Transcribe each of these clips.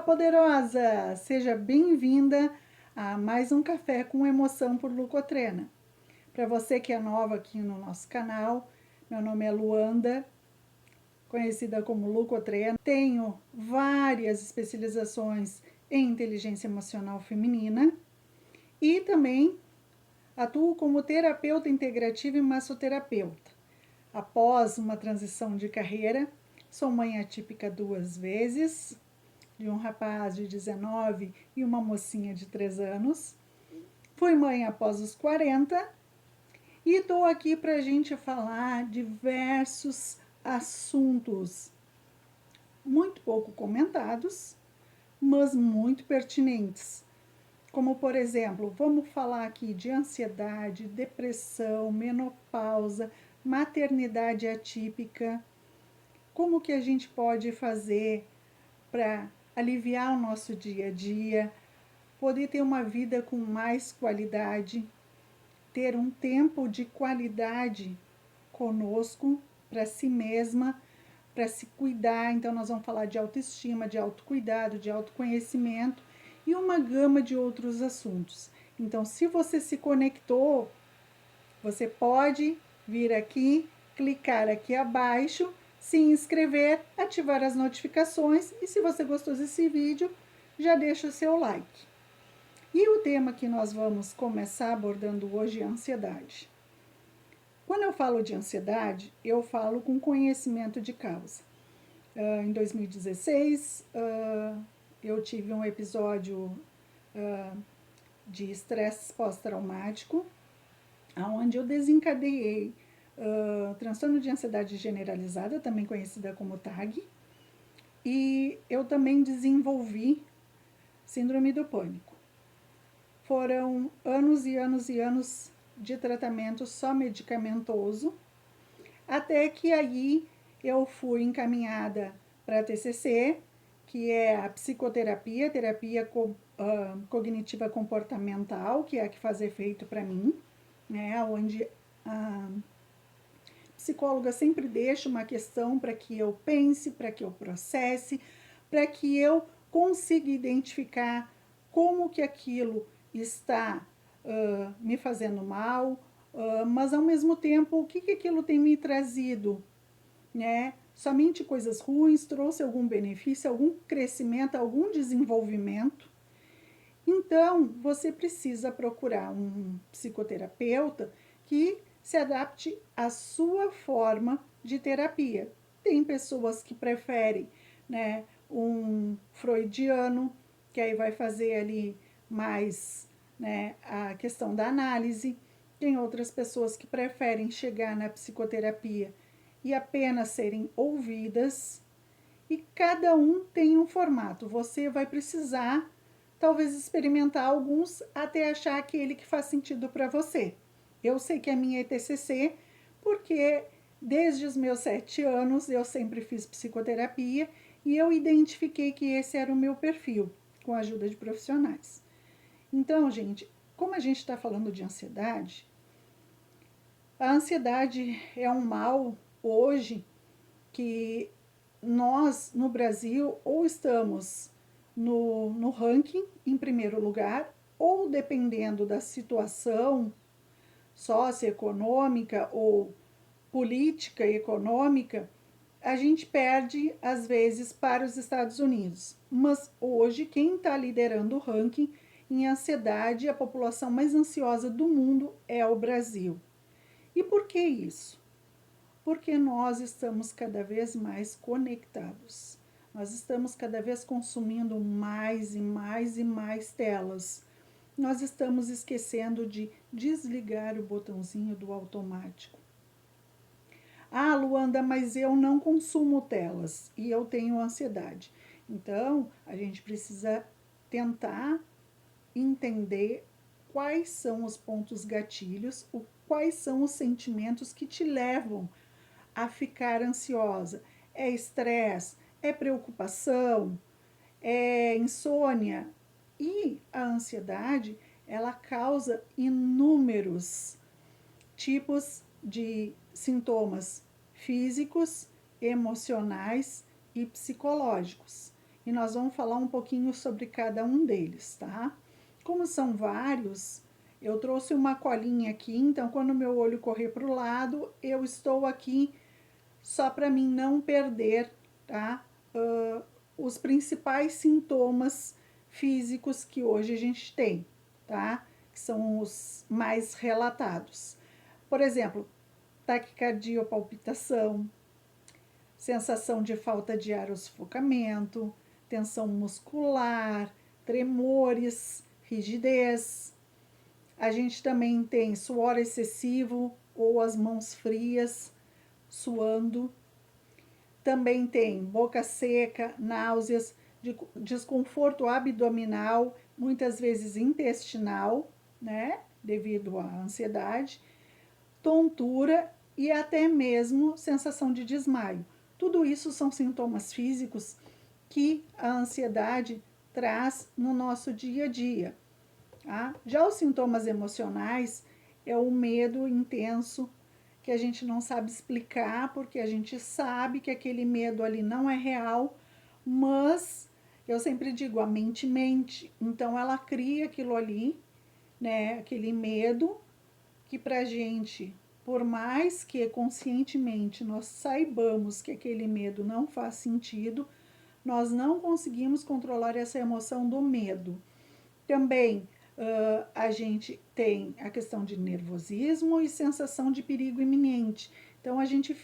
Olá, poderosa! Seja bem-vinda a mais um Café com Emoção por Lucotrena. Para você que é nova aqui no nosso canal, meu nome é Luanda, conhecida como Lucotrena. Tenho várias especializações em inteligência emocional feminina e também atuo como terapeuta integrativa e massoterapeuta. Após uma transição de carreira, sou mãe atípica 2 vezes, de um rapaz de 19 e uma mocinha de 3 anos. Fui mãe após os 40 e estou aqui para a gente falar diversos assuntos muito pouco comentados, mas muito pertinentes. Como, por exemplo, vamos falar aqui de ansiedade, depressão, menopausa, maternidade atípica. Como que a gente pode fazer para aliviar o nosso dia a dia, poder ter uma vida com mais qualidade, ter um tempo de qualidade conosco, para si mesma, para se cuidar. Então nós vamos falar de autoestima, de autocuidado, de autoconhecimento e uma gama de outros assuntos. Então, se você se conectou, você pode vir aqui, clicar aqui abaixo, se inscrever, ativar as notificações e se você gostou desse vídeo, já deixa o seu like. E o tema que nós vamos começar abordando hoje é a ansiedade. Quando eu falo de ansiedade, eu falo com conhecimento de causa. Em 2016, eu tive um episódio de estresse pós-traumático, onde eu desencadeei transtorno de ansiedade generalizada, também conhecida como TAG, e eu também desenvolvi síndrome do pânico. Foram anos e anos e anos de tratamento só medicamentoso, até que aí eu fui encaminhada para a TCC, que é a psicoterapia, terapia cognitiva comportamental, que é a que faz efeito para mim, né, onde a psicóloga sempre deixa uma questão para que eu pense, para que eu processe, para que eu consiga identificar como que aquilo está me fazendo mal, mas ao mesmo tempo o que aquilo tem me trazido, né? Somente coisas ruins, trouxe algum benefício, algum crescimento, algum desenvolvimento. Então, você precisa procurar um psicoterapeuta que se adapte à sua forma de terapia. Tem pessoas que preferem, né, um freudiano, que aí vai fazer ali mais, né, a questão da análise. Tem outras pessoas que preferem chegar na psicoterapia e apenas serem ouvidas. E cada um tem um formato. Você vai precisar talvez experimentar alguns até achar aquele que faz sentido para você. Eu sei que a minha é TCC, porque desde os meus 7 anos eu sempre fiz psicoterapia e eu identifiquei que esse era o meu perfil, com a ajuda de profissionais. Então, gente, como a gente está falando de ansiedade, a ansiedade é um mal hoje que nós, no Brasil, ou estamos no ranking em primeiro lugar, ou dependendo da situação socioeconômica ou política e econômica, a gente perde às vezes para os Estados Unidos. Mas hoje quem está liderando o ranking em ansiedade, a população mais ansiosa do mundo é o Brasil. E por que isso? Porque nós estamos cada vez mais conectados. Nós estamos cada vez consumindo mais e mais e mais telas. Nós estamos esquecendo de desligar o botãozinho do automático. Ah, Luanda, mas eu não consumo telas e eu tenho ansiedade. Então, a gente precisa tentar entender quais são os pontos gatilhos, quais são os sentimentos que te levam a ficar ansiosa. É estresse, é preocupação, é insônia. E a ansiedade, ela causa inúmeros tipos de sintomas físicos, emocionais e psicológicos. e nós vamos falar um pouquinho sobre cada um deles, tá? Como são vários, eu trouxe uma colinha aqui, então quando o meu olho correr para o lado, eu estou aqui só para mim não perder, tá? Os principais sintomas físicos que hoje a gente tem, tá? Que são os mais relatados. Por exemplo, taquicardia ou palpitação, sensação de falta de ar ou sufocamento, tensão muscular, tremores, rigidez. A gente também tem suor excessivo ou as mãos frias, suando. Também tem boca seca, náuseas, desconforto abdominal, muitas vezes intestinal, né? Devido à ansiedade, tontura e até mesmo sensação de desmaio. Tudo isso são sintomas físicos que a ansiedade traz no nosso dia a dia. Tá? Já os sintomas emocionais é o medo intenso, que a gente não sabe explicar, porque a gente sabe que aquele medo ali não é real, mas eu sempre digo, a mente mente, então ela cria aquilo ali, né, aquele medo, que pra gente, por mais que conscientemente nós saibamos que aquele medo não faz sentido, nós não conseguimos controlar essa emoção do medo. Também a gente tem a questão de nervosismo e sensação de perigo iminente. Então a gente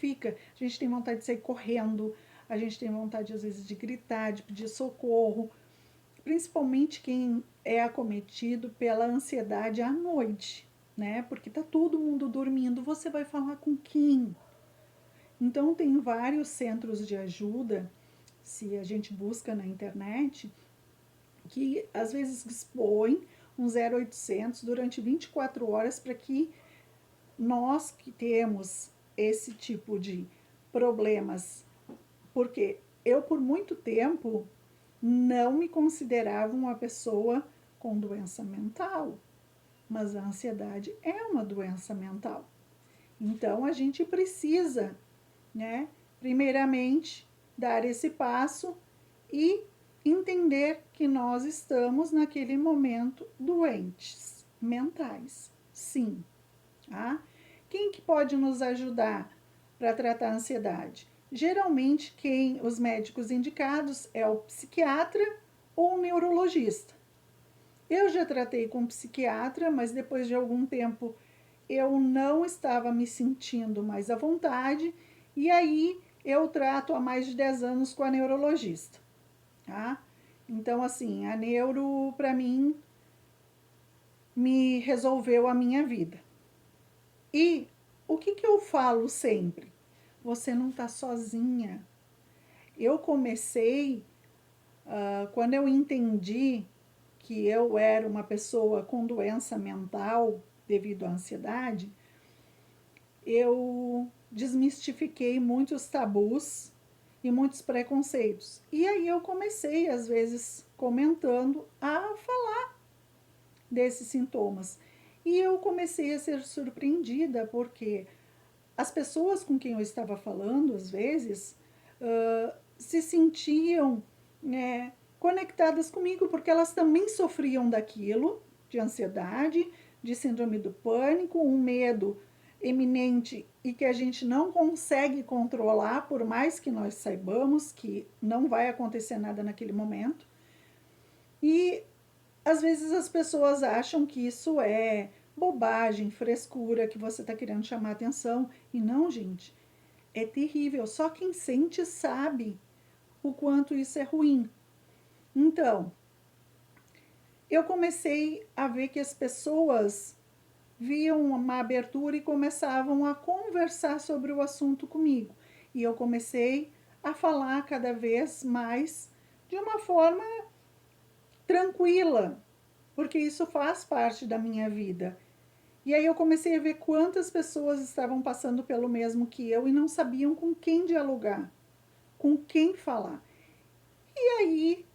tem vontade de sair correndo, a gente tem vontade às vezes de gritar, de pedir socorro, principalmente quem é acometido pela ansiedade à noite, né? Porque tá todo mundo dormindo, você vai falar com quem? Então tem vários centros de ajuda, se a gente busca na internet, que às vezes expõem um 0800 durante 24 horas para que nós que temos esse tipo de problemas, porque eu por muito tempo não me considerava uma pessoa com doença mental, mas a ansiedade é uma doença mental. Então a gente precisa, né, primeiramente dar esse passo e entender que nós estamos naquele momento doentes mentais. Sim, tá? Quem que pode nos ajudar para tratar a ansiedade? Geralmente os médicos indicados é o psiquiatra ou o neurologista. Eu já tratei com psiquiatra, mas depois de algum tempo eu não estava me sentindo mais à vontade, e aí eu trato há mais de 10 anos com a neurologista, tá? Então, assim, a neuro, para mim, me resolveu a minha vida. E o que eu falo sempre? Você não está sozinha. Eu comecei, quando eu entendi que eu era uma pessoa com doença mental devido à ansiedade, eu desmistifiquei muitos tabus e muitos preconceitos. E aí eu comecei, às vezes, comentando, a falar desses sintomas. E eu comecei a ser surpreendida, porque as pessoas com quem eu estava falando, às vezes, se sentiam, né, conectadas comigo, porque elas também sofriam daquilo, de ansiedade, de síndrome do pânico, um medo eminente e que a gente não consegue controlar, por mais que nós saibamos que não vai acontecer nada naquele momento. E às vezes as pessoas acham que isso é bobagem, frescura, que você está querendo chamar atenção. E não, gente, é terrível. Só quem sente sabe o quanto isso é ruim. Então, eu comecei a ver que as pessoas viam uma abertura e começavam a conversar sobre o assunto comigo. E eu comecei a falar cada vez mais de uma forma tranquila, porque isso faz parte da minha vida. E aí eu comecei a ver quantas pessoas estavam passando pelo mesmo que eu e não sabiam com quem dialogar, com quem falar. E aí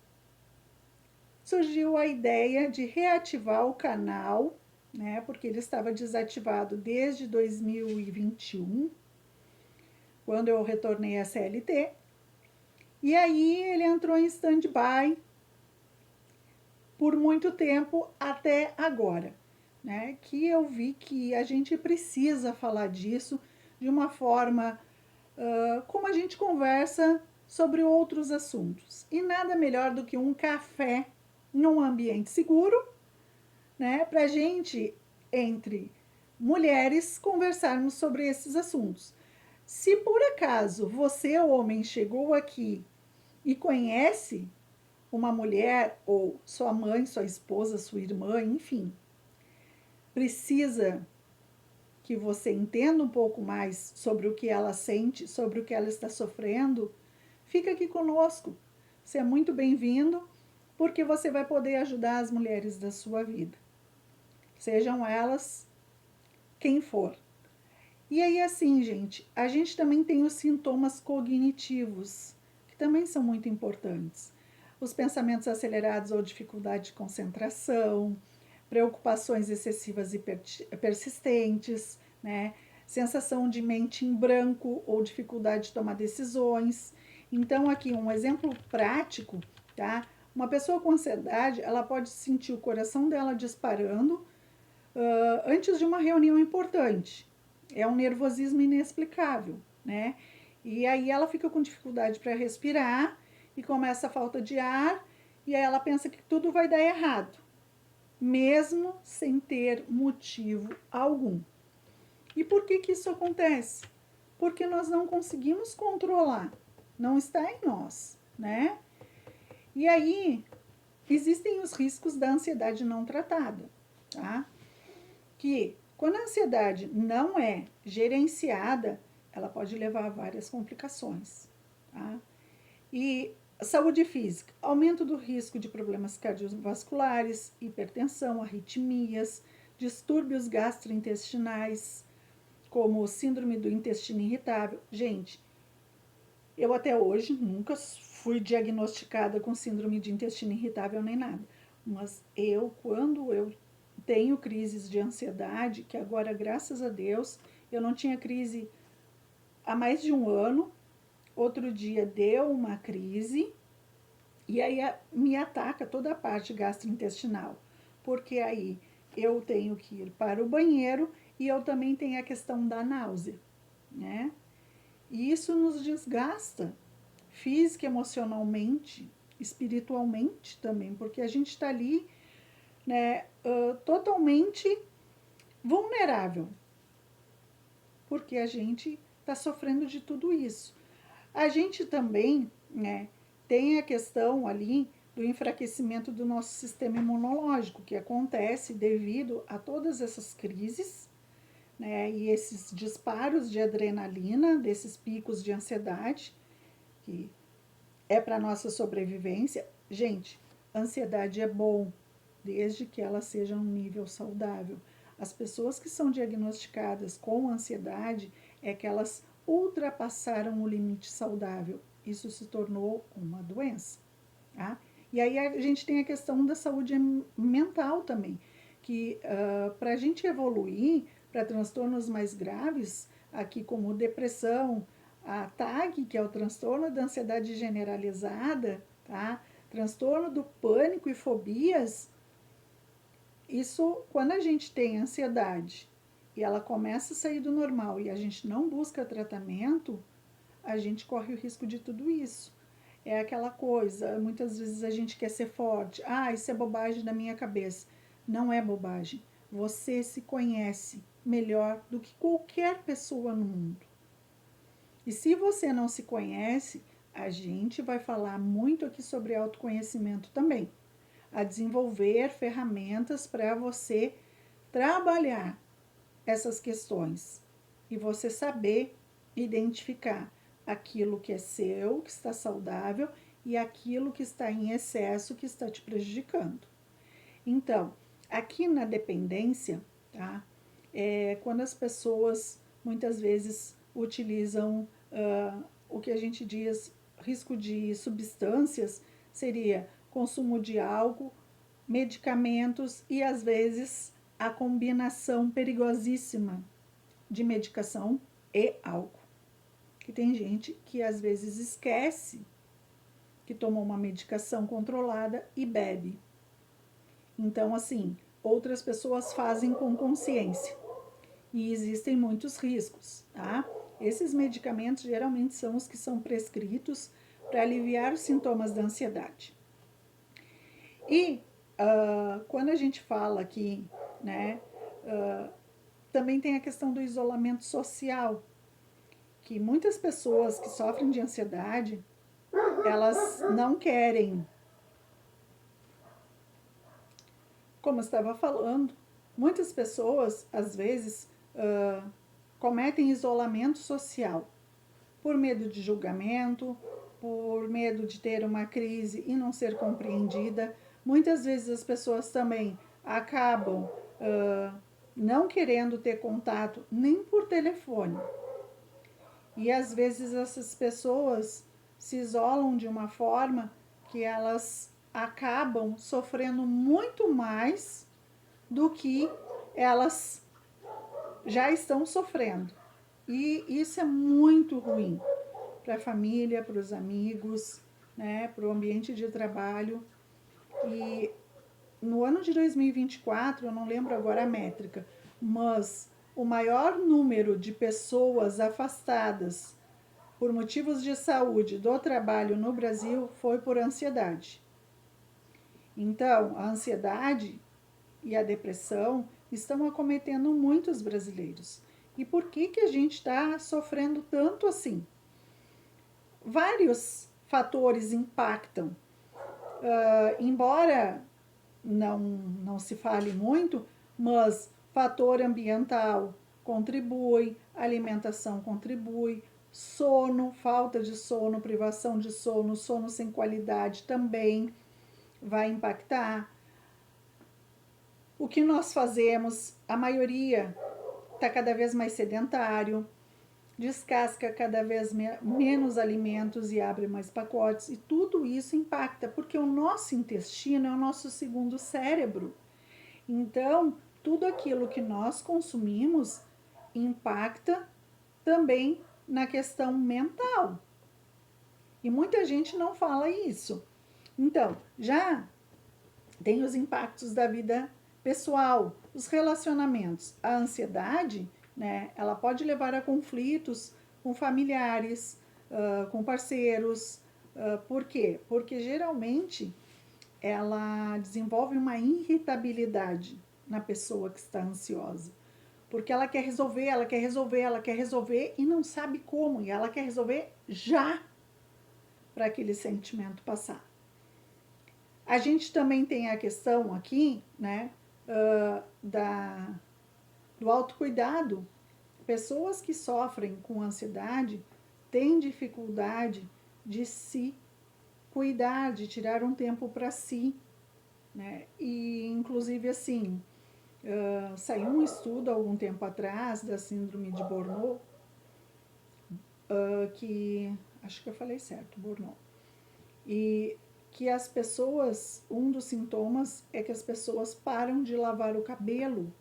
surgiu a ideia de reativar o canal, né, porque ele estava desativado desde 2021, quando eu retornei à CLT, E aí ele entrou em stand-by por muito tempo até agora, né? Que eu vi que a gente precisa falar disso de uma forma como a gente conversa sobre outros assuntos. E nada melhor do que um café num ambiente seguro, né? Para a gente, entre mulheres, conversarmos sobre esses assuntos. Se por acaso você, homem, chegou aqui e conhece uma mulher, ou sua mãe, sua esposa, sua irmã, enfim, precisa que você entenda um pouco mais sobre o que ela sente, sobre o que ela está sofrendo, fica aqui conosco. Você é muito bem-vindo, porque você vai poder ajudar as mulheres da sua vida, sejam elas quem for. E aí, assim, gente, a gente também tem os sintomas cognitivos, que também são muito importantes. Os pensamentos acelerados ou dificuldade de concentração, preocupações excessivas e persistentes, né? Sensação de mente em branco ou dificuldade de tomar decisões. Então, aqui um exemplo prático, tá? Uma pessoa com ansiedade, ela pode sentir o coração dela disparando antes de uma reunião importante. É um nervosismo inexplicável, né? E aí ela fica com dificuldade para respirar e começa a falta de ar, e aí ela pensa que tudo vai dar errado, mesmo sem ter motivo algum. E por que isso acontece? Porque nós não conseguimos controlar, não está em nós, né? E aí existem os riscos da ansiedade não tratada, tá? Que quando a ansiedade não é gerenciada, ela pode levar a várias complicações, tá? E saúde física, aumento do risco de problemas cardiovasculares, hipertensão, arritmias, distúrbios gastrointestinais, como síndrome do intestino irritável. Gente, eu até hoje nunca fui diagnosticada com síndrome de intestino irritável nem nada, mas quando eu tenho crises de ansiedade, que agora, graças a Deus, eu não tinha crise há mais de um ano. Outro dia deu uma crise e aí me ataca toda a parte gastrointestinal, porque aí eu tenho que ir para o banheiro e eu também tenho a questão da náusea, né? E isso nos desgasta física, emocionalmente, espiritualmente também, porque a gente está ali, né, totalmente vulnerável, porque a gente está sofrendo de tudo isso. A gente também, né, tem a questão ali do enfraquecimento do nosso sistema imunológico, que acontece devido a todas essas crises, né, e esses disparos de adrenalina, desses picos de ansiedade, que é para nossa sobrevivência. Gente, ansiedade é bom, desde que ela seja um nível saudável. As pessoas que são diagnosticadas com ansiedade é que elas ultrapassaram o limite saudável. Isso se tornou uma doença, tá? E aí a gente tem a questão da saúde mental também, que para a gente evoluir para transtornos mais graves, aqui como depressão, a TAG, que é o transtorno da ansiedade generalizada, tá? Transtorno do pânico e fobias, isso, quando a gente tem ansiedade e ela começa a sair do normal e a gente não busca tratamento, a gente corre o risco de tudo isso. É aquela coisa, muitas vezes a gente quer ser forte. Ah, isso é bobagem da minha cabeça. Não é bobagem. Você se conhece melhor do que qualquer pessoa no mundo. E se você não se conhece, a gente vai falar muito aqui sobre autoconhecimento também. A desenvolver ferramentas para você trabalhar essas questões e você saber identificar aquilo que é seu, que está saudável, e aquilo que está em excesso, que está te prejudicando. Então, aqui na dependência, tá? Quando as pessoas muitas vezes utilizam o que a gente diz risco de substâncias, seria consumo de álcool, medicamentos e às vezes a combinação perigosíssima de medicação e álcool. Que tem gente que às vezes esquece que tomou uma medicação controlada e bebe. Então, assim, outras pessoas fazem com consciência. E existem muitos riscos, tá? Esses medicamentos geralmente são os que são prescritos para aliviar os sintomas da ansiedade. E quando a gente fala aqui, né, também tem a questão do isolamento social, que muitas pessoas que sofrem de ansiedade, elas não querem, como eu estava falando, muitas pessoas, às vezes, cometem isolamento social por medo de julgamento, por medo de ter uma crise e não ser compreendida. Muitas vezes as pessoas também acabam não querendo ter contato nem por telefone. E às vezes essas pessoas se isolam de uma forma que elas acabam sofrendo muito mais do que elas já estão sofrendo. E isso é muito ruim para a família, para os amigos, né, para o ambiente de trabalho. E no ano de 2024, eu não lembro agora a métrica, mas o maior número de pessoas afastadas por motivos de saúde do trabalho no Brasil foi por ansiedade. Então, a ansiedade e a depressão estão acometendo muitos brasileiros. E por que a gente está sofrendo tanto assim? Vários fatores impactam. Embora não se fale muito, mas fator ambiental contribui, alimentação contribui, sono, falta de sono, privação de sono, sono sem qualidade também vai impactar. O que nós fazemos, a maioria está cada vez mais sedentário, descasca cada vez menos alimentos e abre mais pacotes, e tudo isso impacta, porque o nosso intestino é o nosso segundo cérebro. Então, tudo aquilo que nós consumimos impacta também na questão mental. E muita gente não fala isso. Então, já tem os impactos da vida pessoal, os relacionamentos. A ansiedade, né, ela pode levar a conflitos com familiares, com parceiros. Por quê? Porque geralmente ela desenvolve uma irritabilidade na pessoa que está ansiosa. Porque ela quer resolver, ela quer resolver, ela quer resolver e não sabe como. E ela quer resolver já para aquele sentimento passar. A gente também tem a questão aqui, né, do autocuidado. Pessoas que sofrem com ansiedade têm dificuldade de se cuidar, de tirar um tempo para si, né? E inclusive assim, saiu um estudo há algum tempo atrás da síndrome de Burnout, que acho que eu falei certo, Burnout, e que as pessoas, um dos sintomas é que as pessoas param de lavar o cabelo.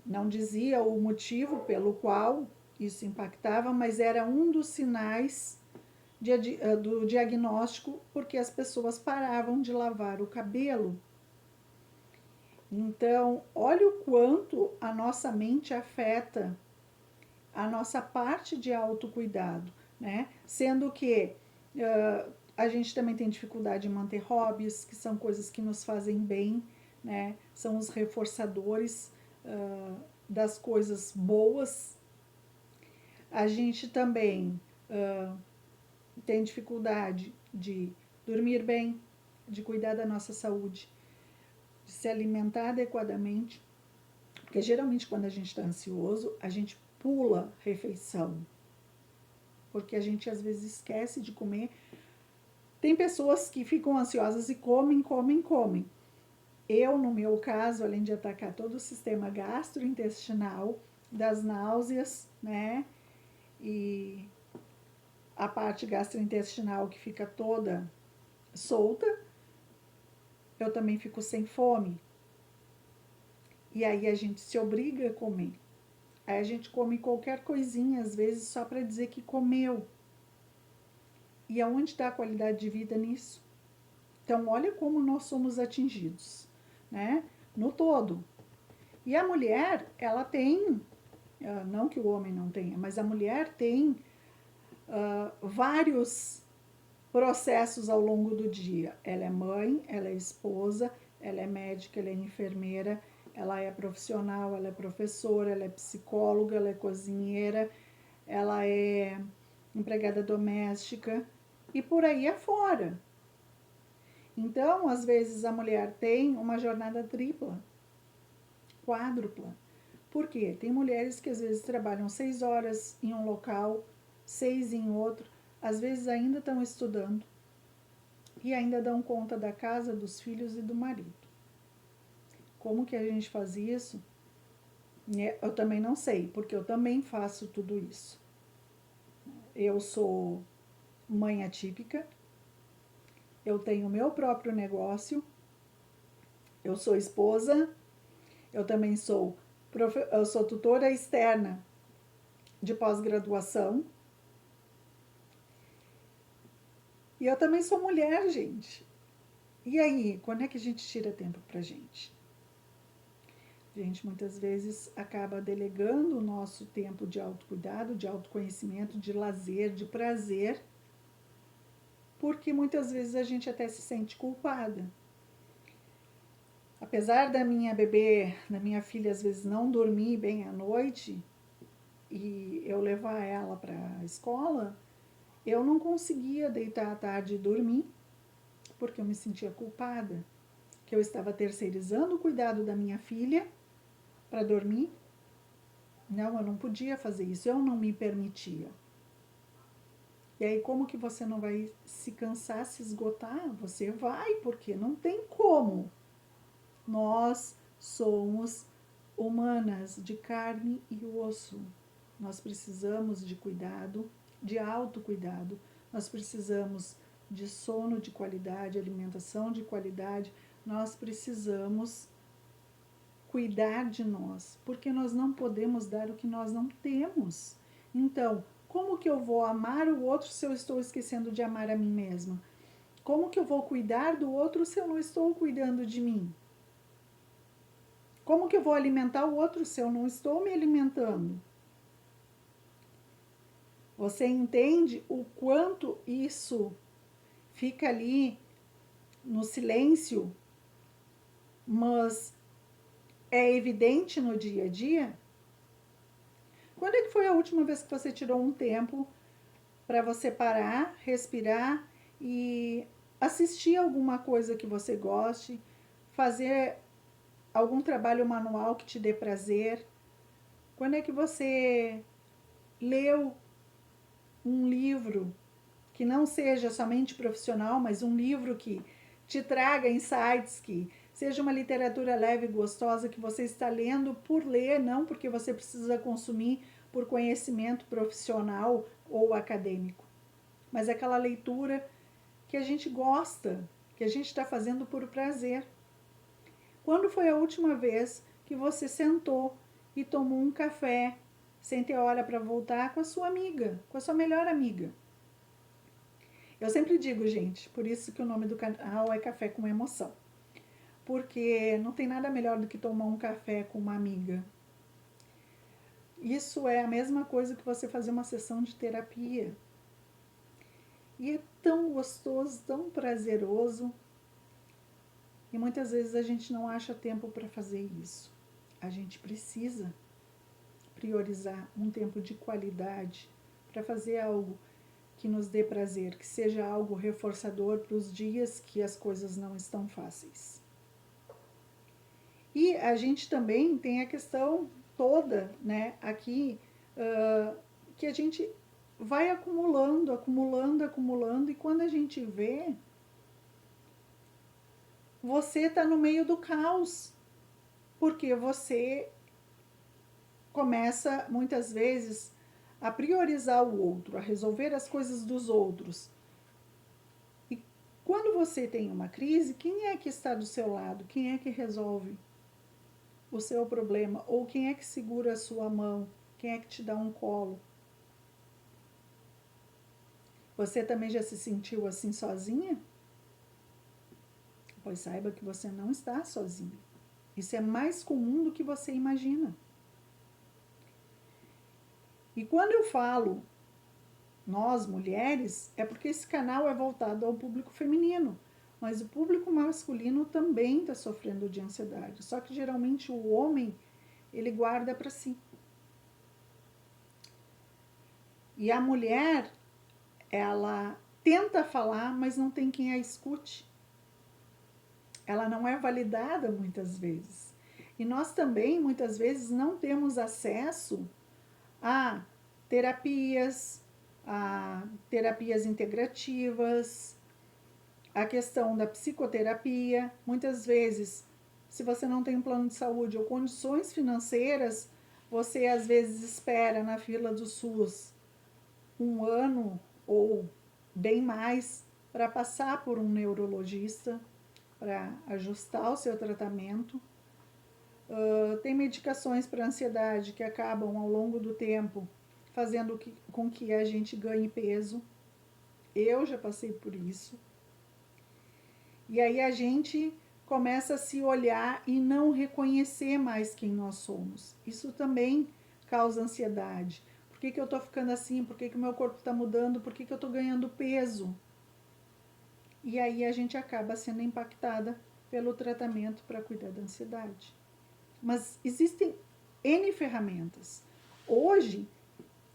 Não dizia o motivo pelo qual isso impactava, mas era um dos sinais do diagnóstico, porque as pessoas paravam de lavar o cabelo. Então, olha o quanto a nossa mente afeta a nossa parte de autocuidado, né? Sendo que a gente também tem dificuldade em manter hobbies, que são coisas que nos fazem bem, né? São os reforçadores das coisas boas. A gente também tem dificuldade de dormir bem, de cuidar da nossa saúde, de se alimentar adequadamente, porque geralmente quando a gente está ansioso, a gente pula refeição, porque a gente às vezes esquece de comer. Tem pessoas que ficam ansiosas e comem. Eu, no meu caso, além de atacar todo o sistema gastrointestinal, das náuseas, né, e a parte gastrointestinal que fica toda solta, eu também fico sem fome. E aí a gente se obriga a comer. Aí a gente come qualquer coisinha, às vezes, só para dizer que comeu. E aonde está a qualidade de vida nisso? Então, olha como nós somos atingidos, né? No todo. E a mulher, ela tem, não que o homem não tenha, mas a mulher tem vários processos ao longo do dia. Ela é mãe, ela é esposa, ela é médica, ela é enfermeira, ela é profissional, ela é professora, ela é psicóloga, ela é cozinheira, ela é empregada doméstica e por aí afora. Então, às vezes a mulher tem uma jornada tripla, quádrupla. Por quê? Tem mulheres que às vezes trabalham 6 horas em um local, 6 em outro, às vezes ainda estão estudando e ainda dão conta da casa, dos filhos e do marido. Como que a gente faz isso? Eu também não sei, porque eu também faço tudo isso. Eu sou mãe atípica, eu tenho meu próprio negócio, eu sou esposa, eu também eu sou tutora externa de pós-graduação. E eu também sou mulher, gente. E aí, quando é que a gente tira tempo pra gente? A gente muitas vezes acaba delegando o nosso tempo de autocuidado, de autoconhecimento, de lazer, de prazer, porque muitas vezes a gente até se sente culpada. Apesar da minha bebê, da minha filha, às vezes não dormir bem à noite e eu levar ela para a escola, eu não conseguia deitar à tarde e dormir porque eu me sentia culpada, que eu estava terceirizando o cuidado da minha filha para dormir. Não, eu não podia fazer isso, eu não me permitia. E aí, como que você não vai se cansar, se esgotar? Você vai, porque não tem como. Nós somos humanas de carne e osso. Nós precisamos de cuidado, de autocuidado. Nós precisamos de sono de qualidade, alimentação de qualidade. Nós precisamos cuidar de nós, porque nós não podemos dar o que nós não temos. Então, como que eu vou amar o outro se eu estou esquecendo de amar a mim mesma? Como que eu vou cuidar do outro se eu não estou cuidando de mim? Como que eu vou alimentar o outro se eu não estou me alimentando? Você entende o quanto isso fica ali no silêncio, mas é evidente no dia a dia? Quando é que foi a última vez que você tirou um tempo para você parar, respirar e assistir alguma coisa que você goste, fazer algum trabalho manual que te dê prazer? Quando é que você leu um livro que não seja somente profissional, mas um livro que te traga insights, que seja uma literatura leve e gostosa que você está lendo por ler, não porque você precisa consumir por conhecimento profissional ou acadêmico, mas aquela leitura que a gente gosta, que a gente está fazendo por prazer. Quando foi a última vez que você sentou e tomou um café sem ter hora para voltar com a sua amiga, com a sua melhor amiga? Eu sempre digo, gente, por isso que o nome do canal é Café com Emoção. Porque não tem nada melhor do que tomar um café com uma amiga. Isso é a mesma coisa que você fazer uma sessão de terapia. E é tão gostoso, tão prazeroso. E muitas vezes a gente não acha tempo para fazer isso. A gente precisa priorizar um tempo de qualidade para fazer algo que nos dê prazer, que seja algo reforçador para os dias que as coisas não estão fáceis. E a gente também tem a questão toda, né, aqui, que a gente vai acumulando, acumulando, acumulando, e quando a gente vê, você está no meio do caos, porque você começa muitas vezes a priorizar o outro, a resolver as coisas dos outros. E quando você tem uma crise, quem é que está do seu lado? Quem é que resolve o seu problema? Ou quem é que segura a sua mão? Quem é que te dá um colo? Você também já se sentiu assim sozinha? Pois saiba que você não está sozinha. Isso é mais comum do que você imagina. E quando eu falo nós mulheres, é porque esse canal é voltado ao público feminino, mas o público masculino também está sofrendo de ansiedade. Só que geralmente o homem, ele guarda para si. E a mulher, ela tenta falar, mas não tem quem a escute. Ela não é validada muitas vezes. E nós também, muitas vezes, não temos acesso a terapias, a terapias integrativas, a questão da psicoterapia. Muitas vezes, se você não tem um plano de saúde ou condições financeiras, você às vezes espera na fila do SUS um ano ou bem mais para passar por um neurologista para ajustar o seu tratamento. Tem medicações para ansiedade que acabam ao longo do tempo fazendo com que a gente ganhe peso. Eu já passei por isso. E aí a gente começa a se olhar e não reconhecer mais quem nós somos. Isso também causa ansiedade. Por que eu estou ficando assim? Por que o meu corpo está mudando? Por que eu estou ganhando peso? E aí a gente acaba sendo impactada pelo tratamento para cuidar da ansiedade. Mas existem N ferramentas. Hoje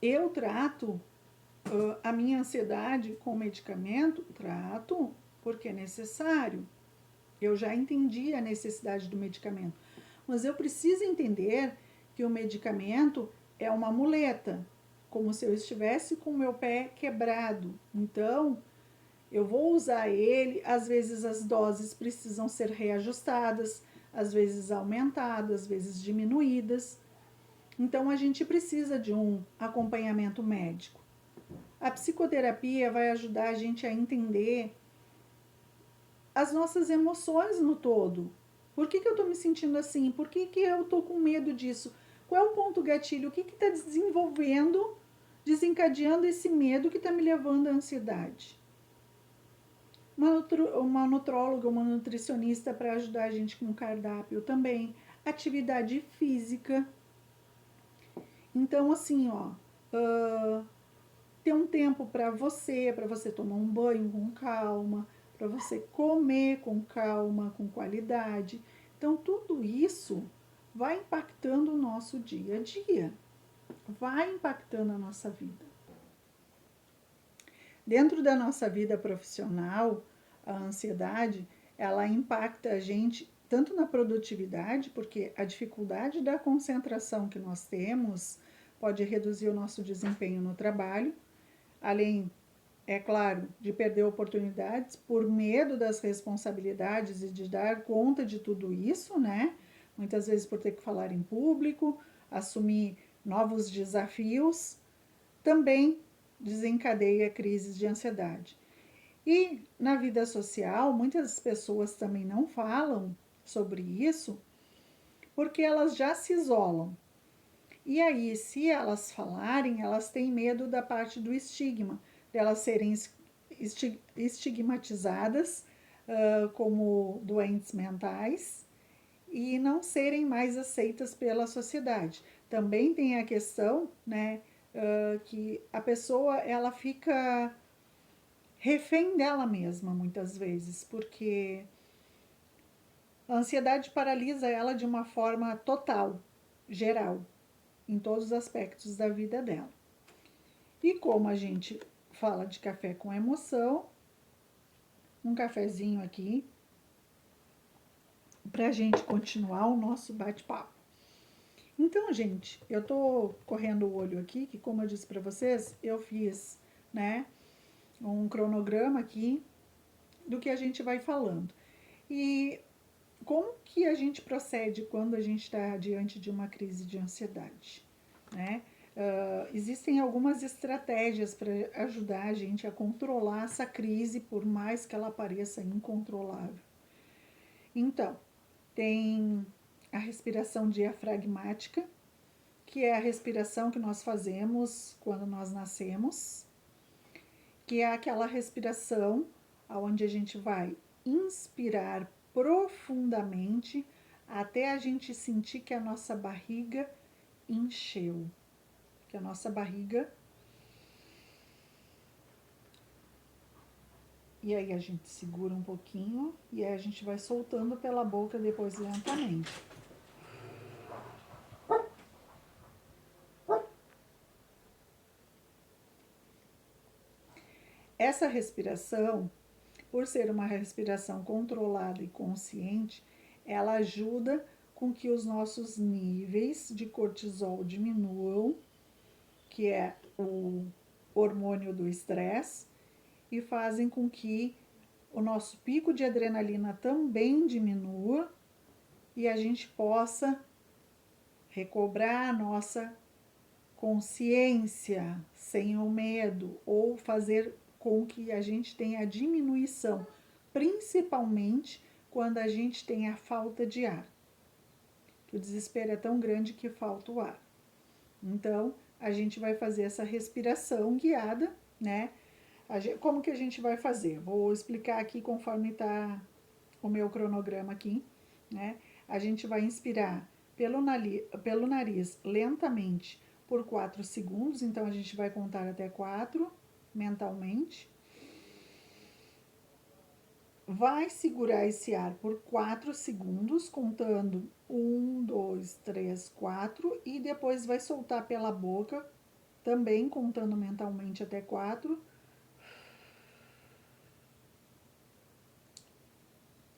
eu trato a minha ansiedade com medicamento, trato porque é necessário. Eu já entendi a necessidade do medicamento. Mas eu preciso entender que o medicamento é uma muleta, como se eu estivesse com o meu pé quebrado. Então, eu vou usar ele, às vezes as doses precisam ser reajustadas, às vezes aumentadas, às vezes diminuídas. Então, a gente precisa de um acompanhamento médico. A psicoterapia vai ajudar a gente a entender as nossas emoções no todo. Por que eu estou me sentindo assim? Por que eu estou com medo disso? Qual é o ponto gatilho? O que está desenvolvendo, desencadeando esse medo que está me levando à ansiedade? Uma nutróloga, uma nutricionista para ajudar a gente com cardápio também. Atividade física. Então, assim, ter um tempo para você tomar um banho com calma, para você comer com calma, com qualidade. Então, tudo isso vai impactando o nosso dia a dia, vai impactando a nossa vida. Dentro da nossa vida profissional, a ansiedade, ela impacta a gente tanto na produtividade, porque a dificuldade da concentração que nós temos pode reduzir o nosso desempenho no trabalho, além, é claro, de perder oportunidades por medo das responsabilidades e de dar conta de tudo isso, né? Muitas vezes por ter que falar em público, assumir novos desafios, também desencadeia crises de ansiedade. E na vida social, muitas pessoas também não falam sobre isso porque elas já se isolam. E aí, se elas falarem, elas têm medo da parte do estigma, de elas serem estigmatizadas como doentes mentais e não serem mais aceitas pela sociedade. Também tem a questão, né, que a pessoa ela fica refém dela mesma muitas vezes, porque a ansiedade paralisa ela de uma forma total, geral, em todos os aspectos da vida dela. E como a gente fala de café com emoção, um cafezinho aqui para a gente continuar o nosso bate-papo. Então, gente, eu tô correndo o olho aqui, que como eu disse para vocês, eu fiz, né, um cronograma aqui do que a gente vai falando. E como que a gente procede quando a gente está diante de uma crise de ansiedade, né? Existem algumas estratégias para ajudar a gente a controlar essa crise, por mais que ela pareça incontrolável. Então, tem a respiração diafragmática, que é a respiração que nós fazemos quando nós nascemos, que é aquela respiração onde a gente vai inspirar profundamente até a gente sentir que a nossa barriga encheu, que a nossa barriga. E aí a gente segura um pouquinho e aí a gente vai soltando pela boca depois lentamente. Essa respiração, por ser uma respiração controlada e consciente, ela ajuda com que os nossos níveis de cortisol diminuam, que é o hormônio do estresse, e fazem com que o nosso pico de adrenalina também diminua e a gente possa recobrar a nossa consciência sem o medo ou fazer com que a gente tenha a diminuição, principalmente quando a gente tem a falta de ar. O desespero é tão grande que falta o ar. Então, a gente vai fazer essa respiração guiada, né? Como que a gente vai fazer? Vou explicar aqui conforme está o meu cronograma aqui, né? A gente vai inspirar pelo nariz lentamente por 4 segundos, então a gente vai contar até 4 mentalmente. Vai segurar esse ar por 4 segundos, contando 1, 2, 3, 4, e depois vai soltar pela boca, também contando mentalmente até 4.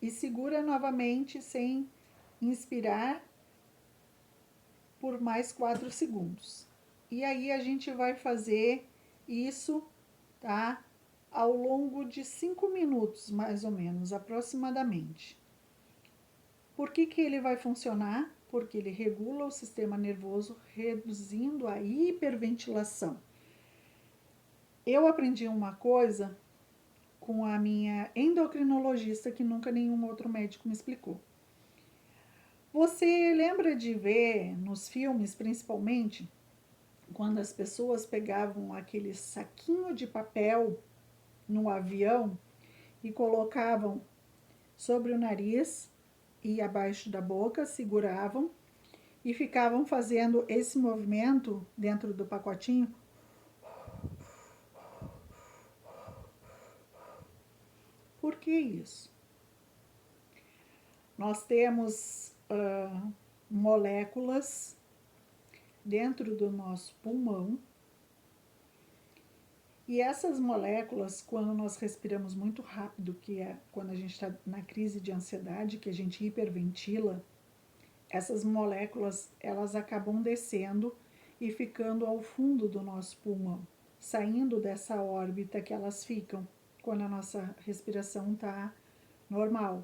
E segura novamente sem inspirar por mais 4 segundos. E aí a gente vai fazer isso, tá? Ao longo de 5 minutos, mais ou menos, aproximadamente. Por que ele vai funcionar? Porque ele regula o sistema nervoso, reduzindo a hiperventilação. Eu aprendi uma coisa com a minha endocrinologista que nunca nenhum outro médico me explicou. Você lembra de ver nos filmes, principalmente, quando as pessoas pegavam aquele saquinho de papel no avião e colocavam sobre o nariz e abaixo da boca, seguravam e ficavam fazendo esse movimento dentro do pacotinho? Por que isso? Nós temos moléculas dentro do nosso pulmão e essas moléculas, quando nós respiramos muito rápido, que é quando a gente está na crise de ansiedade, que a gente hiperventila, essas moléculas elas acabam descendo e ficando ao fundo do nosso pulmão, saindo dessa órbita que elas ficam quando a nossa respiração está normal.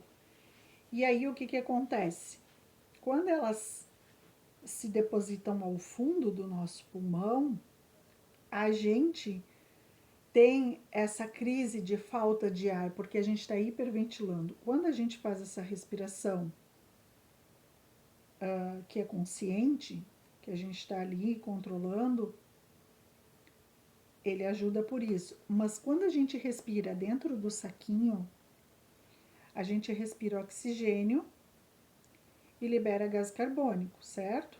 E aí o que acontece? Quando elas se depositam ao fundo do nosso pulmão, a gente tem essa crise de falta de ar, porque a gente está hiperventilando. Quando a gente faz essa respiração que é consciente, que a gente está ali controlando, ele ajuda por isso. Mas quando a gente respira dentro do saquinho, a gente respira oxigênio e libera gás carbônico, certo?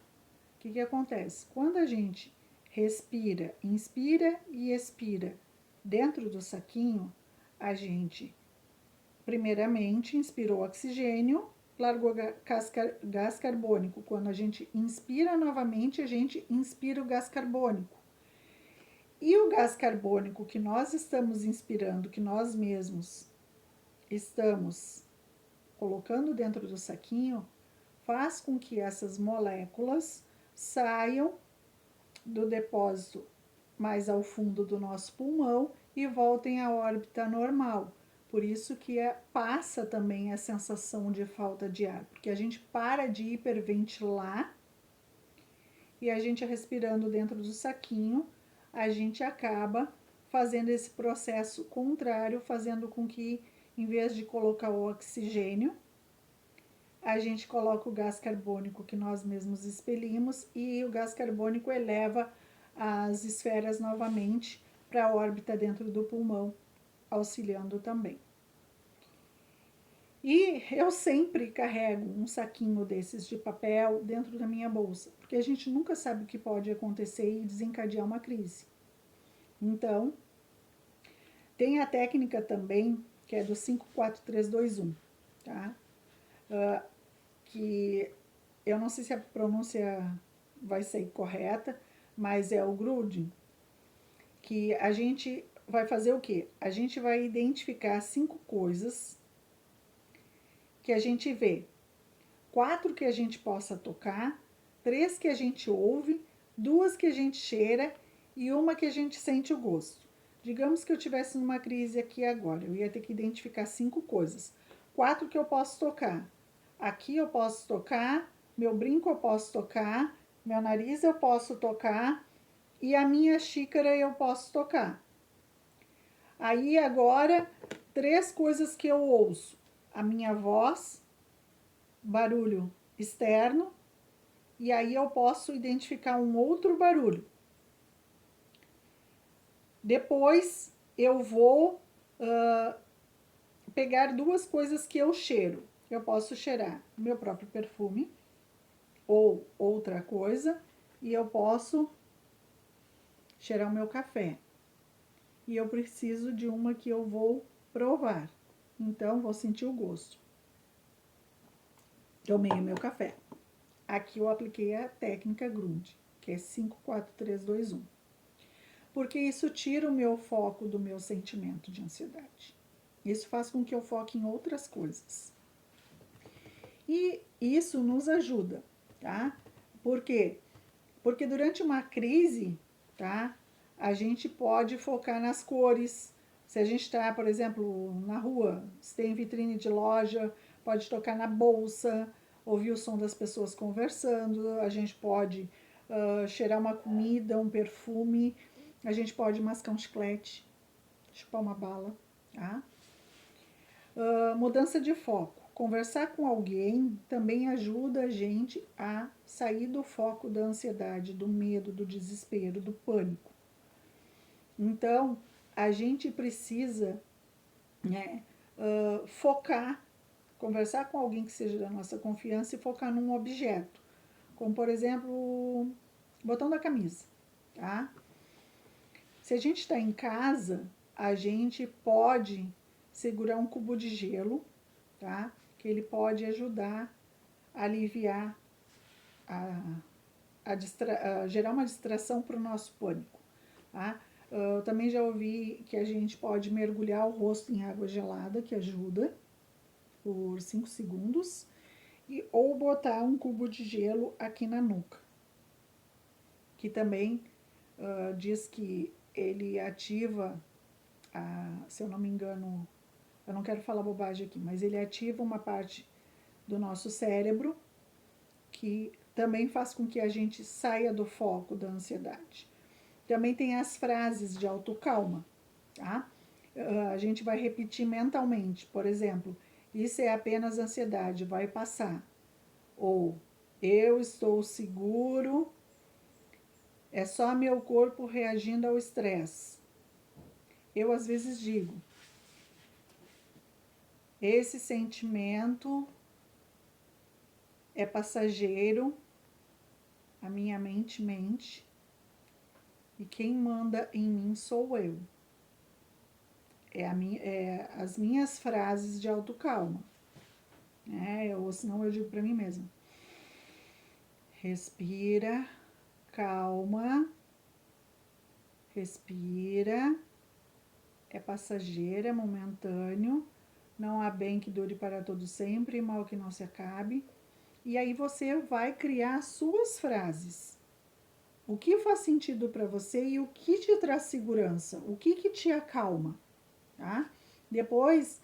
O que acontece? Quando a gente respira, inspira e expira dentro do saquinho, a gente primeiramente inspirou oxigênio, largou gás carbônico. Quando a gente inspira novamente, a gente inspira o gás carbônico. E o gás carbônico que nós estamos inspirando, que nós mesmos estamos colocando dentro do saquinho, faz com que essas moléculas saiam do depósito mais ao fundo do nosso pulmão e voltem à órbita normal. Por isso que passa também a sensação de falta de ar, porque a gente para de hiperventilar e a gente respirando dentro do saquinho, a gente acaba fazendo esse processo contrário, fazendo com que, em vez de colocar o oxigênio, a gente coloca o gás carbônico que nós mesmos expelimos e o gás carbônico eleva as esferas novamente para a órbita dentro do pulmão, auxiliando também. E eu sempre carrego um saquinho desses de papel dentro da minha bolsa, porque a gente nunca sabe o que pode acontecer e desencadear uma crise. Então, tem a técnica também, que é do 54321, tá? Que eu não sei se a pronúncia vai ser correta, mas é o Grudem, que a gente vai fazer o quê? A gente vai identificar 5 coisas que a gente vê, 4 que a gente possa tocar, 3 que a gente ouve, 2 que a gente cheira e uma que a gente sente o gosto. Digamos que eu tivesse numa crise aqui agora, eu ia ter que identificar 5 coisas. 4 que eu posso tocar. Aqui eu posso tocar, meu brinco eu posso tocar, meu nariz eu posso tocar e a minha xícara eu posso tocar. Aí agora, 3 coisas que eu ouço. A minha voz, barulho externo, e aí eu posso identificar um outro barulho. Depois eu vou pegar 2 coisas que eu cheiro. Eu posso cheirar meu próprio perfume ou outra coisa, e eu posso cheirar o meu café. E eu preciso de uma que eu vou provar. Então, vou sentir o gosto. Tomei o meu café. Aqui eu apliquei a técnica Grudem, que é 54321. Porque isso tira o meu foco do meu sentimento de ansiedade. Isso faz com que eu foque em outras coisas. E isso nos ajuda, tá? Por quê? Porque durante uma crise, tá? A gente pode focar nas cores. Se a gente está, por exemplo, na rua, se tem vitrine de loja, pode tocar na bolsa, ouvir o som das pessoas conversando, a gente pode cheirar uma comida, um perfume, a gente pode mascar um chiclete, chupar uma bala, tá? Mudança de foco. Conversar com alguém também ajuda a gente a sair do foco da ansiedade, do medo, do desespero, do pânico. Então, a gente precisa, né, focar, conversar com alguém que seja da nossa confiança e focar num objeto. Como, por exemplo, o botão da camisa, tá? Se a gente está em casa, a gente pode segurar um cubo de gelo, tá? Que ele pode ajudar a aliviar, a gerar uma distração para o nosso pânico, tá? Eu também já ouvi que a gente pode mergulhar o rosto em água gelada, que ajuda, por 5 segundos, ou botar um cubo de gelo aqui na nuca, que também diz que ele ativa, se eu não me engano, eu não quero falar bobagem aqui, mas ele ativa uma parte do nosso cérebro que também faz com que a gente saia do foco da ansiedade. Também tem as frases de autocalma, tá? A gente vai repetir mentalmente, por exemplo, isso é apenas ansiedade, vai passar. Ou eu estou seguro, é só meu corpo reagindo ao estresse. Eu às vezes digo, esse sentimento é passageiro, a minha mente mente, e quem manda em mim sou eu. As minhas frases de autocalma. Ou senão eu digo para mim mesma. Respira, calma, respira, é passageiro, é momentâneo, não há bem que dure para todo sempre e mal que não se acabe. E aí você vai criar as suas frases. O que faz sentido para você e o que te traz segurança, o que te acalma, tá? Depois,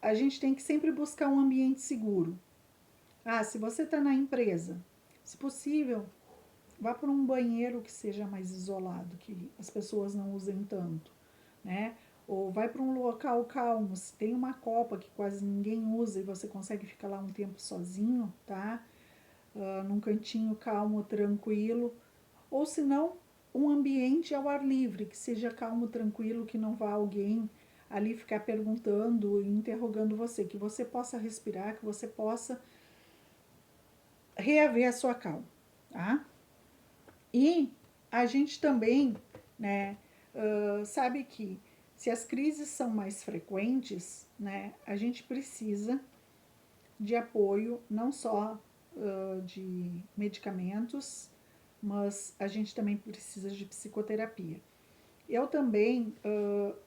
a gente tem que sempre buscar um ambiente seguro. Se você está na empresa, se possível, vá para um banheiro que seja mais isolado, que as pessoas não usem tanto, né? Ou vai para um local calmo, se tem uma copa que quase ninguém usa e você consegue ficar lá um tempo sozinho, tá? Num cantinho calmo, tranquilo. Ou se não, um ambiente ao ar livre, que seja calmo, tranquilo, que não vá alguém ali ficar perguntando e interrogando você, que você possa respirar, que você possa reaver a sua calma, tá? E a gente também, né, sabe que se as crises são mais frequentes, né, a gente precisa de apoio, não só de medicamentos, mas a gente também precisa de psicoterapia. Eu também,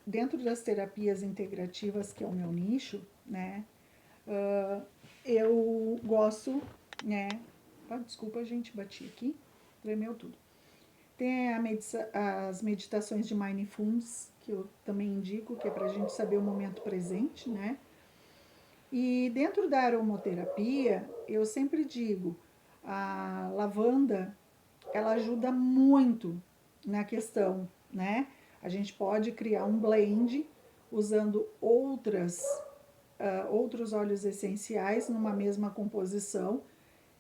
dentro das terapias integrativas, que é o meu nicho, né, eu gosto, né, desculpa, gente, bati aqui, tremeu tudo. Tem as meditações de Mindfulness, que eu também indico, que é para a gente saber o momento presente, né? E dentro da aromaterapia, eu sempre digo, a lavanda, ela ajuda muito na questão, né? A gente pode criar um blend usando outros óleos essenciais numa mesma composição,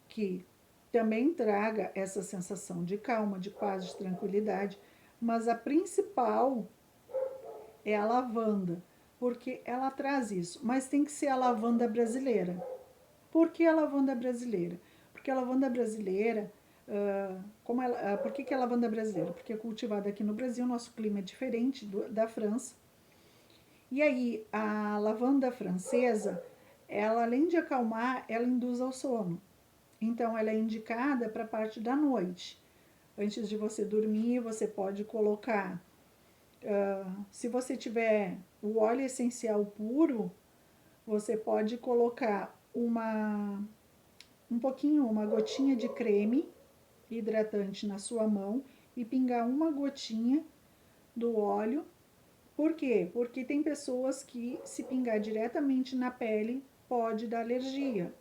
que também traga essa sensação de calma, de paz, de tranquilidade, mas a principal é a lavanda, porque ela traz isso, mas tem que ser a lavanda brasileira. Por que a lavanda brasileira? Porque a lavanda brasileira, por que a lavanda brasileira? Porque é cultivada aqui no Brasil, nosso clima é diferente da França. E aí, a lavanda francesa, ela além de acalmar, ela induz ao sono. Então, ela é indicada para a parte da noite. Antes de você dormir, você pode colocar, se você tiver o óleo essencial puro, você pode colocar um pouquinho, uma gotinha de creme hidratante na sua mão e pingar uma gotinha do óleo. Por quê? Porque tem pessoas que, se pingar diretamente na pele, pode dar alergia.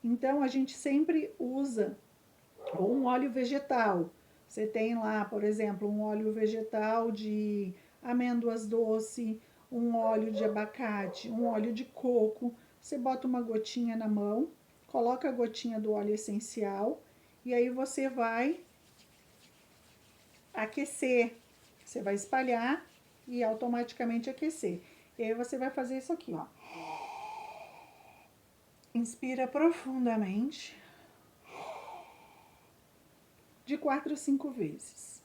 Então, a gente sempre usa ou um óleo vegetal. Você tem lá, por exemplo, um óleo vegetal de amêndoas doce, um óleo de abacate, um óleo de coco. Você bota uma gotinha na mão, coloca a gotinha do óleo essencial e aí você vai aquecer. Você vai espalhar e automaticamente aquecer. E aí você vai fazer isso aqui, ó. Inspira profundamente de 4 a 5 vezes.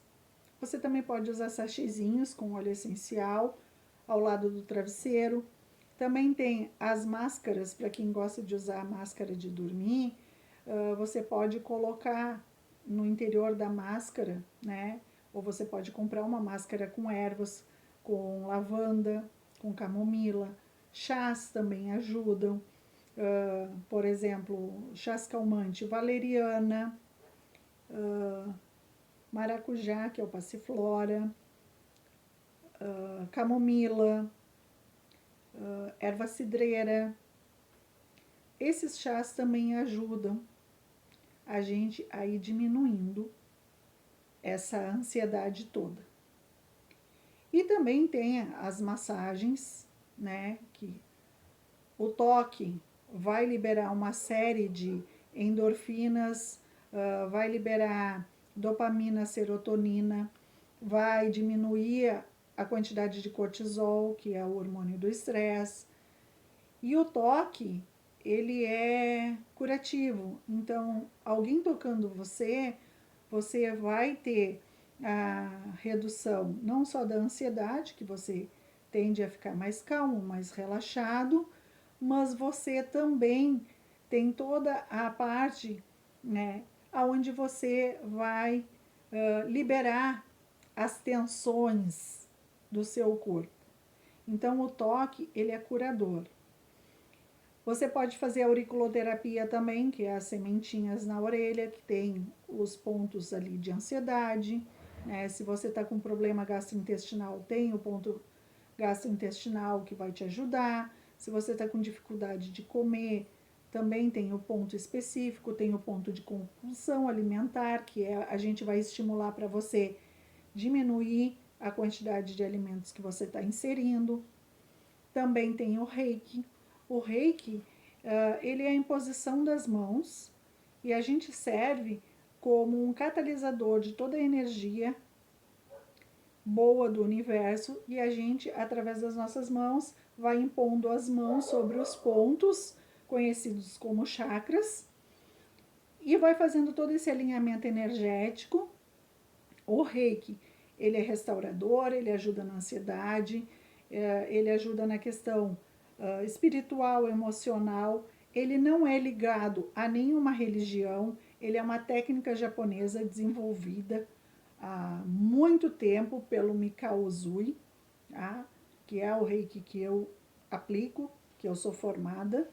Você também pode usar sachêzinhos com óleo essencial ao lado do travesseiro. Também tem as máscaras, para quem gosta de usar a máscara de dormir, você pode colocar no interior da máscara, né? Ou você pode comprar uma máscara com ervas, com lavanda, com camomila. Chás também ajudam. Por exemplo, chás calmante, valeriana, maracujá, que é o passiflora, camomila, erva cidreira. Esses chás também ajudam a gente a ir diminuindo essa ansiedade toda. E também tem as massagens, né, que o toque vai liberar uma série de endorfinas, vai liberar dopamina, serotonina, vai diminuir a quantidade de cortisol, que é o hormônio do estresse. E o toque, ele é curativo. Então, alguém tocando você, você vai ter a redução não só da ansiedade, que você tende a ficar mais calmo, mais relaxado, mas você também tem toda a parte, né, aonde você vai liberar as tensões do seu corpo. Então, o toque, ele é curador. Você pode fazer auriculoterapia também, que é as sementinhas na orelha, que tem os pontos ali de ansiedade, né? Se você está com problema gastrointestinal, tem o ponto gastrointestinal que vai te ajudar. Se você está com dificuldade de comer, também tem o ponto específico, tem o ponto de compulsão alimentar, que a gente vai estimular para você diminuir a quantidade de alimentos que você está inserindo. Também tem o reiki. O reiki, ele é a imposição das mãos e a gente serve como um catalisador de toda a energia boa do universo, e a gente, através das nossas mãos, vai impondo as mãos sobre os pontos conhecidos como chakras e vai fazendo todo esse alinhamento energético. O Reiki, ele é restaurador, ele ajuda na ansiedade, ele ajuda na questão espiritual, emocional. Ele não é ligado a nenhuma religião, ele é uma técnica japonesa desenvolvida há muito tempo pelo Mikao Usui, tá? Que é o Reiki que eu aplico, que eu sou formada.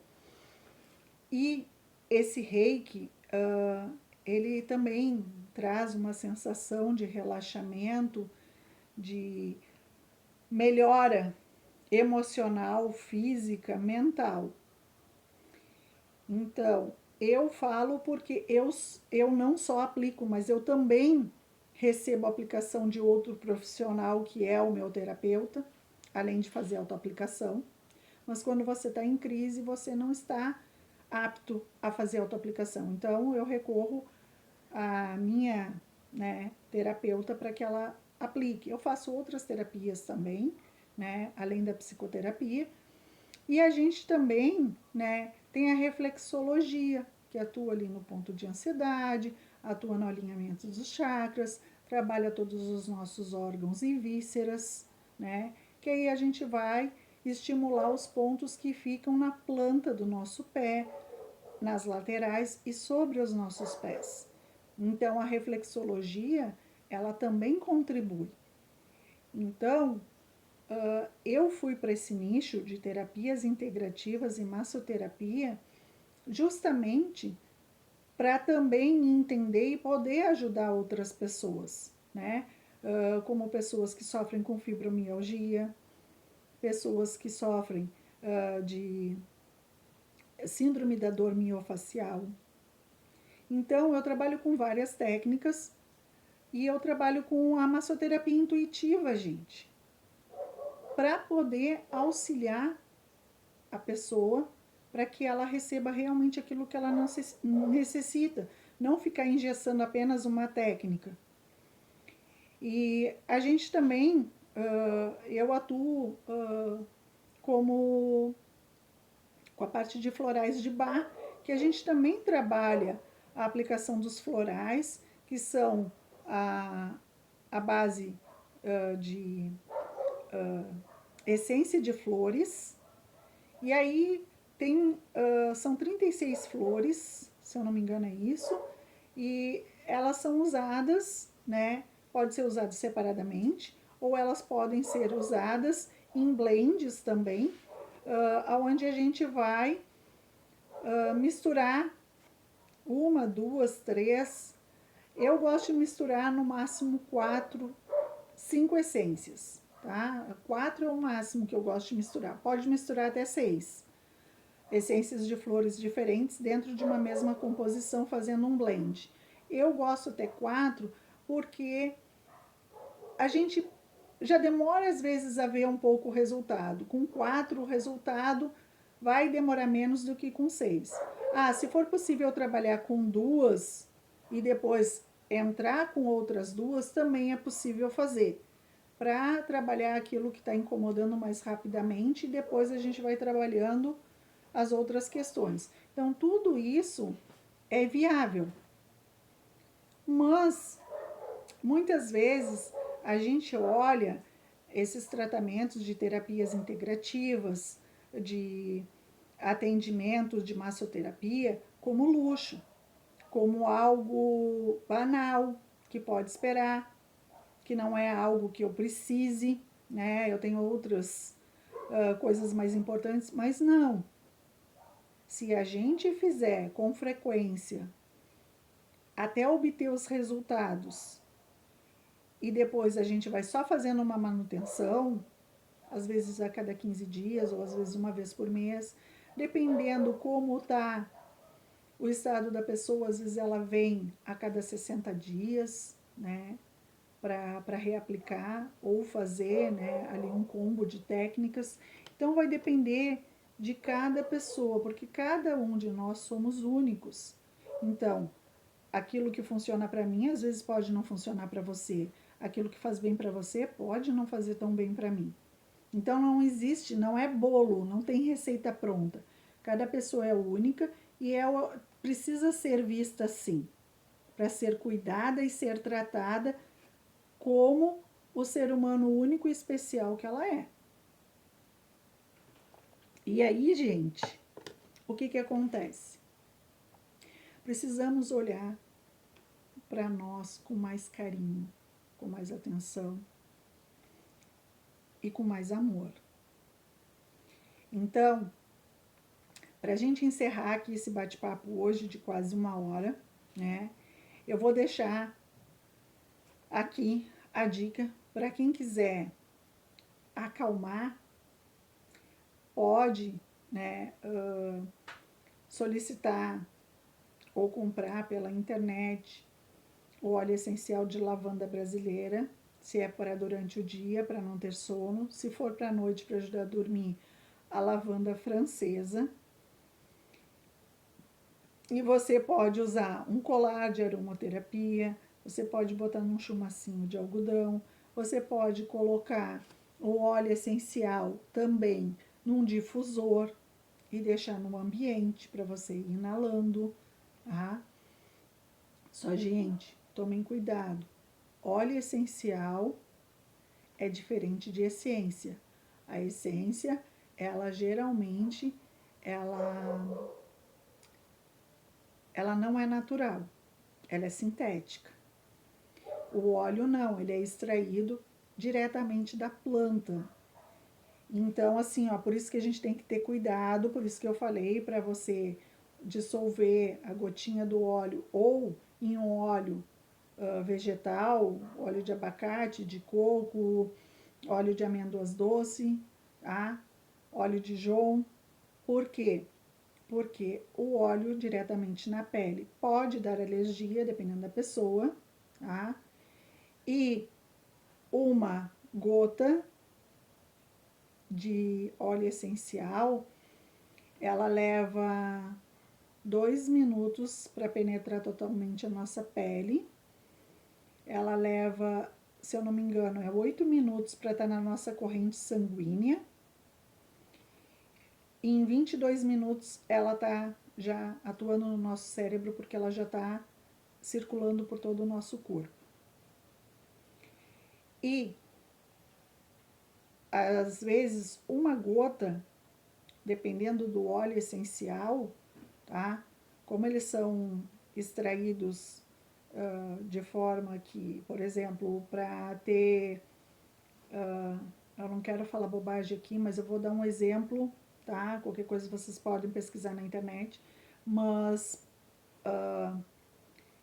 E esse Reiki, ele também traz uma sensação de relaxamento, de melhora emocional, física, mental. Então, eu falo porque eu não só aplico, mas eu também recebo a aplicação de outro profissional que é o meu terapeuta, além de fazer autoaplicação. Mas quando você está em crise, você não está apto a fazer autoaplicação. Então, eu recorro à minha, né, terapeuta para que ela aplique. Eu faço outras terapias também, né, além da psicoterapia. E a gente também, né, tem a reflexologia, que atua ali no ponto de ansiedade, atua no alinhamento dos chakras, trabalha todos os nossos órgãos e vísceras, né, que aí a gente vai estimular os pontos que ficam na planta do nosso pé, nas laterais e sobre os nossos pés. Então, a reflexologia, ela também contribui. Então, eu fui para esse nicho de terapias integrativas e massoterapia justamente para também entender e poder ajudar outras pessoas, né? Como pessoas que sofrem com fibromialgia, pessoas que sofrem de síndrome da dor miofacial. Então, eu trabalho com várias técnicas e eu trabalho com a massoterapia intuitiva, gente, para poder auxiliar a pessoa para que ela receba realmente aquilo que ela necessita, não ficar engessando apenas uma técnica. E a gente também, eu atuo com a parte de florais de Bach, que a gente também trabalha a aplicação dos florais, que são a base de essência de flores. E aí são 36 flores, se eu não me engano é isso, e elas são usadas, né? Pode ser usado separadamente, ou elas podem ser usadas em blends também, onde a gente vai misturar uma, duas, três. Eu gosto de misturar no máximo 4, 5 essências, tá? 4 é o máximo que eu gosto de misturar. Pode misturar até 6 essências de flores diferentes dentro de uma mesma composição, fazendo um blend. Eu gosto até 4 porque a gente já demora às vezes a ver um pouco o resultado. Com 4 o resultado vai demorar menos do que com 6. Se for possível trabalhar com 2 e depois entrar com outras 2, também é possível fazer, para trabalhar aquilo que está incomodando mais rapidamente e depois a gente vai trabalhando as outras questões. Então, tudo isso é viável. Mas, muitas vezes, a gente olha esses tratamentos de terapias integrativas, de atendimentos de massoterapia, como luxo, como algo banal, que pode esperar, que não é algo que eu precise, né? Eu tenho outras coisas mais importantes, mas não. Se a gente fizer com frequência até obter os resultados e depois a gente vai só fazendo uma manutenção, às vezes a cada 15 dias ou às vezes uma vez por mês, dependendo como está o estado da pessoa, às vezes ela vem a cada 60 dias, né, para reaplicar ou fazer, né, ali um combo de técnicas. Então vai depender de cada pessoa, porque cada um de nós somos únicos. Então, aquilo que funciona para mim, às vezes pode não funcionar para você. Aquilo que faz bem para você pode não fazer tão bem para mim. Então não existe, não é bolo, não tem receita pronta. Cada pessoa é única e precisa ser vista assim, para ser cuidada e ser tratada como o ser humano único e especial que ela é. E aí, gente, o que acontece? Precisamos olhar para nós com mais carinho, com mais atenção e com mais amor. Então, para a gente encerrar aqui esse bate-papo hoje de quase 1 hora, né? Eu vou deixar aqui a dica para quem quiser acalmar, pode, né, solicitar ou comprar pela internet o óleo essencial de lavanda brasileira, se é para durante o dia, para não ter sono, se for para a noite, para ajudar a dormir, a lavanda francesa. E você pode usar um colar de aromaterapia, você pode botar num chumacinho de algodão, você pode colocar o óleo essencial também num difusor e deixar no ambiente para você ir inalando, tá? Só, gente, tomem cuidado. Óleo essencial é diferente de essência. A essência, ela geralmente, ela não é natural, ela é sintética. O óleo não, ele é extraído diretamente da planta. Então, assim, ó, por isso que a gente tem que ter cuidado, por isso que eu falei para você dissolver a gotinha do óleo ou em um óleo vegetal, óleo de abacate, de coco, óleo de amêndoas doce, tá? Óleo de João. Por quê? Porque o óleo diretamente na pele pode dar alergia, dependendo da pessoa, tá? E uma gota de óleo essencial, ela leva 2 minutos para penetrar totalmente a nossa pele. Ela leva, se eu não me engano, 8 minutos para estar na nossa corrente sanguínea. E em 22 minutos ela está já atuando no nosso cérebro, porque ela já está circulando por todo o nosso corpo. E às vezes uma gota, dependendo do óleo essencial, tá? Como eles são extraídos de forma que, por exemplo, para ter, eu não quero falar bobagem aqui, mas eu vou dar um exemplo, tá? Qualquer coisa vocês podem pesquisar na internet, mas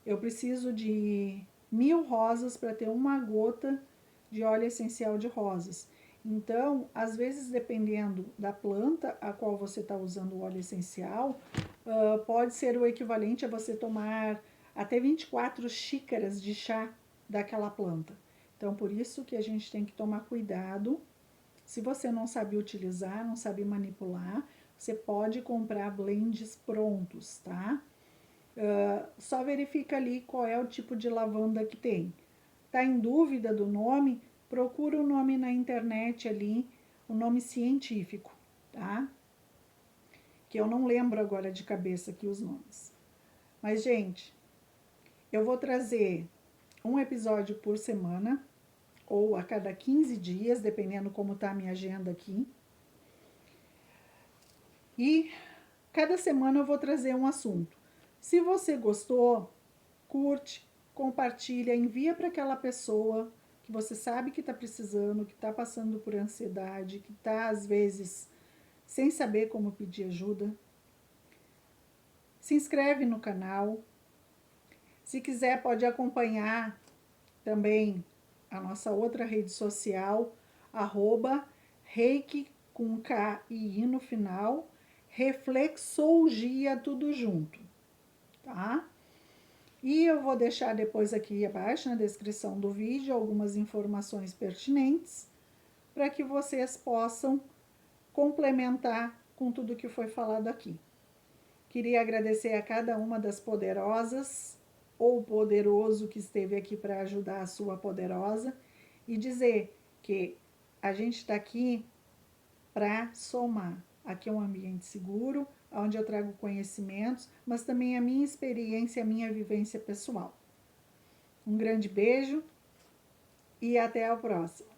eu preciso de 1000 rosas para ter uma gota de óleo essencial de rosas. Então, às vezes, dependendo da planta a qual você está usando o óleo essencial, pode ser o equivalente a você tomar até 24 xícaras de chá daquela planta. Então, por isso que a gente tem que tomar cuidado. Se você não sabe utilizar, não sabe manipular, você pode comprar blends prontos, tá? Só verifica ali qual é o tipo de lavanda que tem. Tá em dúvida do nome? Procura o nome na internet ali, o nome científico, tá? Que eu não lembro agora de cabeça aqui os nomes. Mas, gente, eu vou trazer um episódio por semana, ou a cada 15 dias, dependendo como tá a minha agenda aqui. E cada semana eu vou trazer um assunto. Se você gostou, curte, compartilha, envia para aquela pessoa que você sabe que está precisando, que está passando por ansiedade, que está às vezes sem saber como pedir ajuda. Se inscreve no canal. Se quiser, pode acompanhar também a nossa outra rede social, @reiki com K e I no final, reflexologia tudo junto, tá? E eu vou deixar depois aqui abaixo na descrição do vídeo algumas informações pertinentes para que vocês possam complementar com tudo que foi falado aqui. Queria agradecer a cada uma das poderosas ou poderoso que esteve aqui para ajudar a sua poderosa, e dizer que a gente está aqui para somar. Aqui é um ambiente seguro, onde eu trago conhecimentos, mas também a minha experiência, a minha vivência pessoal. Um grande beijo e até a próxima.